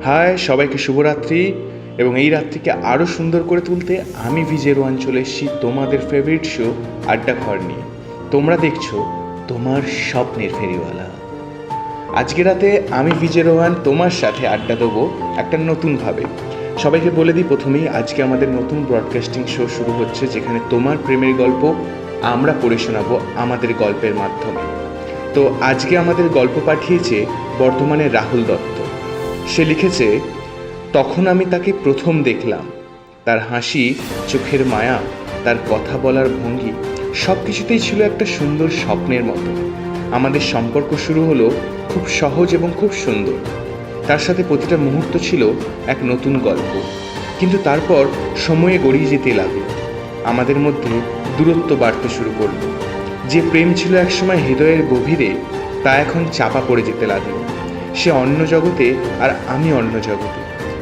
High সবাইকে শুভরাত্রি। এবং এই রাত্রিকে আরও সুন্দর করে তুলতে আমি ভিজে রোহান চলে এসেছি তোমাদের ফেভারিট শো আড্ডা ঘর নিয়ে। তোমরা দেখছো তোমার স্বপ্নের ফেরিওয়ালা। আজকে রাতে আমি ভিজে রোহান তোমার সাথে আড্ডা দেবো একটা নতুনভাবে। সবাইকে বলে দিই প্রথমেই, আজকে আমাদের নতুন ব্রডকাস্টিং শো শুরু হচ্ছে, যেখানে তোমার প্রেমের গল্প আমরা পড়ে শোনাবো আমাদের গল্পের মাধ্যমে। তো আজকে আমাদের গল্প পাঠিয়েছে বর্ধমানে রাহুল দত্ত। সে লিখেছে, তখন আমি তাকে প্রথম দেখলাম। তার হাসি, চোখের মায়া, তার কথা বলার ভঙ্গি সব কিছুতেই ছিল একটা সুন্দর স্বপ্নের মতো। আমাদের সম্পর্ক শুরু হলো খুব সহজ এবং খুব সুন্দর। তার সাথে প্রতিটা মুহূর্ত ছিল এক নতুন গল্প। কিন্তু তারপর সময়ে গড়িয়ে যেতে লাগলো। আমাদের মধ্যে দূরত্ব বাড়তে শুরু করলো। যে প্রেম ছিল একসময় হৃদয়ের গভীরে, তা এখন চাপা পড়ে যেতে লাগলো। সে অন্য জগতে আর আমি অন্য জগতে।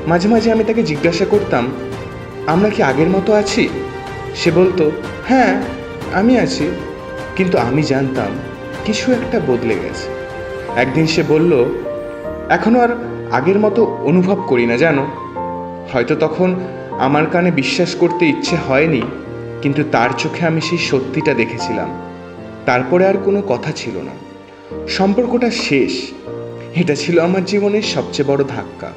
মাঝে মাঝে আমি তাকে জিজ্ঞাসা করতাম, আমরা কি আগের মতো আছি? সে বলতো, হ্যাঁ আমি আছি। কিন্তু আমি জানতাম কিছু একটা বদলে গেছে। একদিন সে বলল, এখনও আর আগের মতো অনুভব করি না জানো। হয়তো তখন আমার কানে বিশ্বাস করতে ইচ্ছে হয়নি, কিন্তু তার চোখে আমি সেই সত্যিটা দেখেছিলাম। তারপরে আর কোনো কথা ছিল না, সম্পর্কটা শেষ। এটা ছিল আমার জীবনের সবচেয়ে বড় ধাক্কা।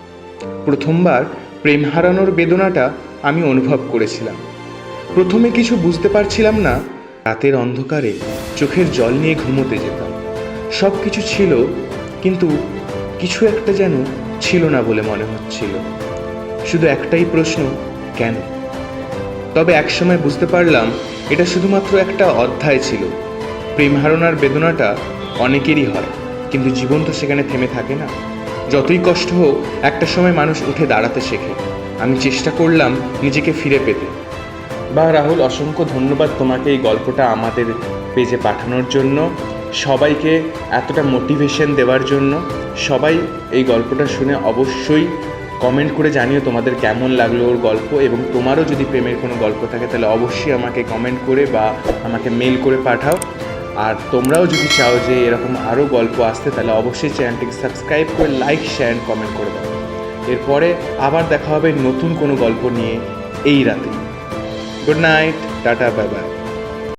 প্রথমবার প্রেম হারানোর বেদনাটা আমি অনুভব করেছিলাম। প্রথমে কিছু বুঝতে পারছিলাম না। রাতের অন্ধকারে চোখের জল নিয়ে ঘুমোতে যেতাম। সব কিছু ছিল, কিন্তু কিছু একটা যেন ছিল না বলে মনে হচ্ছিল। শুধু একটাই প্রশ্ন, কেন? তবে একসময় বুঝতে পারলাম এটা শুধুমাত্র একটা অধ্যায় ছিল। প্রেম হারানোর বেদনাটা অনেকেরই হয়, কিন্তু জীবন তো সেখানে থেমে থাকে না। যতই কষ্ট হোক, একটা সময় মানুষ উঠে দাঁড়াতে শেখে। আমি চেষ্টা করলাম নিজেকে ফিরে পেতে। রাহুল, অসংখ্য ধন্যবাদ তোমাকে এই গল্পটা আমাদের পেজে পাঠানোর জন্য, সবাইকে এতটা মোটিভেশন দেওয়ার জন্য। সবাই এই গল্পটা শুনে অবশ্যই কমেন্ট করে জানিও তোমাদের কেমন লাগলো ওর গল্প। এবং তোমারও যদি প্রেমের কোনো গল্প থাকে তাহলে অবশ্যই আমাকে কমেন্ট করে বা আমাকে মেল করে পাঠাও। আর তোমরাও যদি চাও যে এরকম আরও গল্প আসতে, তাহলে অবশ্যই চ্যানেলটিকে সাবস্ক্রাইব করে লাইক, শেয়ার, কমেন্ট করে দাও। এরপরে আবার দেখা হবে নতুন কোনো গল্প নিয়ে এই রাতে। Good night, tata, bye bye.